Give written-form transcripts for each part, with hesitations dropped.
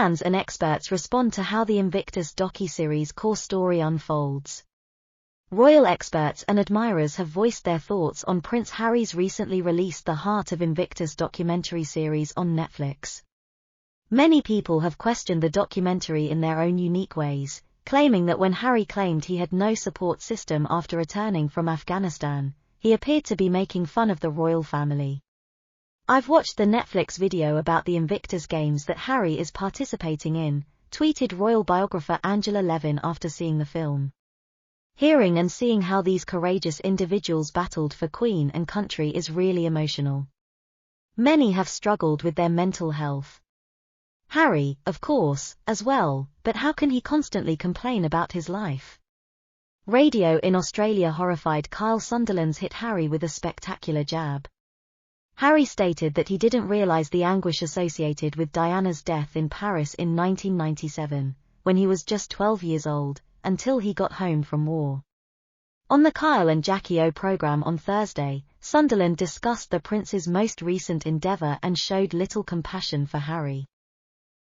Fans and experts respond to how the Invictus docuseries core story unfolds. Royal experts and admirers have voiced their thoughts on Prince Harry's recently released The Heart of Invictus documentary series on Netflix. Many people have questioned the documentary in their own unique ways, claiming that when Harry claimed he had no support system after returning from Afghanistan, he appeared to be making fun of the royal family. "I've watched the Netflix video about the Invictus Games that Harry is participating in," tweeted royal biographer Angela Levin after seeing the film. "Hearing and seeing how these courageous individuals battled for Queen and country is really emotional. Many have struggled with their mental health. Harry, of course, as well, but how can he constantly complain about his life?" Radio in Australia horrified Kyle Sunderland's hit Harry with a spectacular jab. Harry stated that he didn't realize the anguish associated with Diana's death in Paris in 1997, when he was just 12 years old, until he got home from war. On the Kyle and Jackie O program on Thursday, Sunderland discussed the prince's most recent endeavor and showed little compassion for Harry.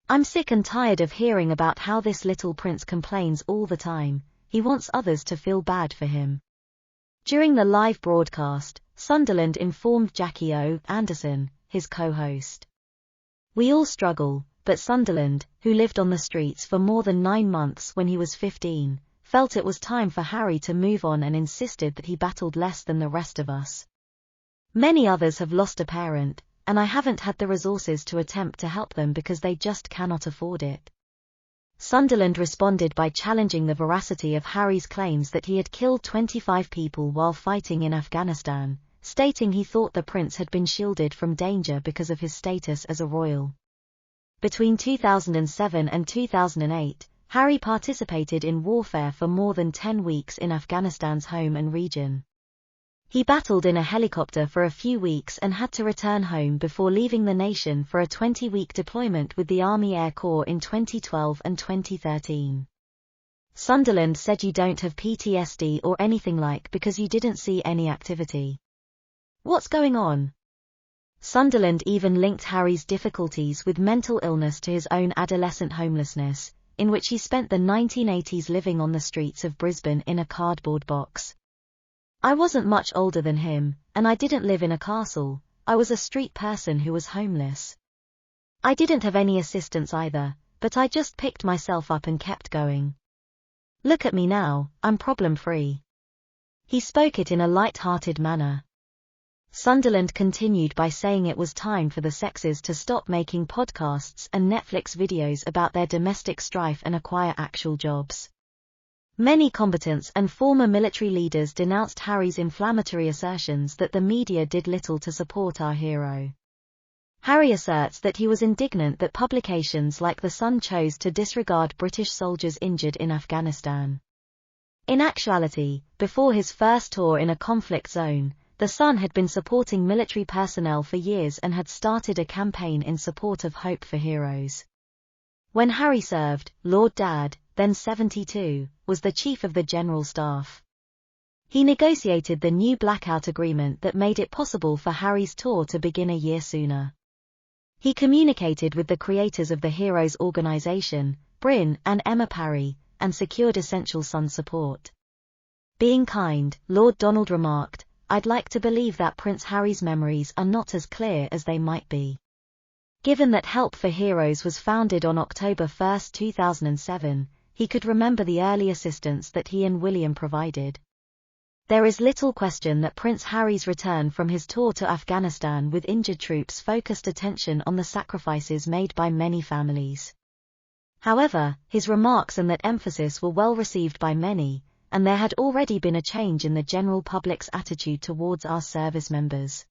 "I'm sick and tired of hearing about how this little prince complains all the time. He wants others to feel bad for him." During the live broadcast, Sunderland informed Jackie O. Anderson, his co-host. "We all struggle, but Sunderland, who lived on the streets for more than 9 months when he was 15, felt it was time for Harry to move on and insisted that he battled less than the rest of us. Many others have lost a parent, and I haven't had the resources to attempt to help them because they just cannot afford it." Sunderland responded by challenging the veracity of Harry's claims that he had killed 25 people while fighting in Afghanistan, stating he thought the prince had been shielded from danger because of his status as a royal. Between 2007 and 2008, Harry participated in warfare for more than 10 weeks in Afghanistan's home and region. He battled in a helicopter for a few weeks and had to return home before leaving the nation for a 20-week deployment with the Army Air Corps in 2012 and 2013. Sunderland said, "You don't have PTSD or anything like because you didn't see any activity. What's going on?" Sunderland even linked Harry's difficulties with mental illness to his own adolescent homelessness, in which he spent the 1980s living on the streets of Brisbane in a cardboard box. "I wasn't much older than him, and I didn't live in a castle. I was a street person who was homeless. I didn't have any assistance either, but I just picked myself up and kept going. Look at me now, I'm problem-free." He spoke it in a light-hearted manner. Sunderland continued by saying it was time for the sexes to stop making podcasts and Netflix videos about their domestic strife and acquire actual jobs. Many combatants and former military leaders denounced Harry's inflammatory assertions that the media did little to support our hero. Harry asserts that he was indignant that publications like The Sun chose to disregard British soldiers injured in Afghanistan. In actuality, before his first tour in a conflict zone, The Sun had been supporting military personnel for years and had started a campaign in support of Hope for Heroes. When Harry served, Lord Dad, then 72, was the chief of the General Staff. He negotiated the new blackout agreement that made it possible for Harry's tour to begin a year sooner. He communicated with the creators of the Heroes organization, Bryn and Emma Parry, and secured essential Sun support. Being kind, Lord Donald remarked, "I'd like to believe that Prince Harry's memories are not as clear as they might be." Given that Help for Heroes was founded on October 1, 2007, he could remember the early assistance that he and William provided. There is little question that Prince Harry's return from his tour to Afghanistan with injured troops focused attention on the sacrifices made by many families. However, his remarks and that emphasis were well received by many, and there had already been a change in the general public's attitude towards our service members.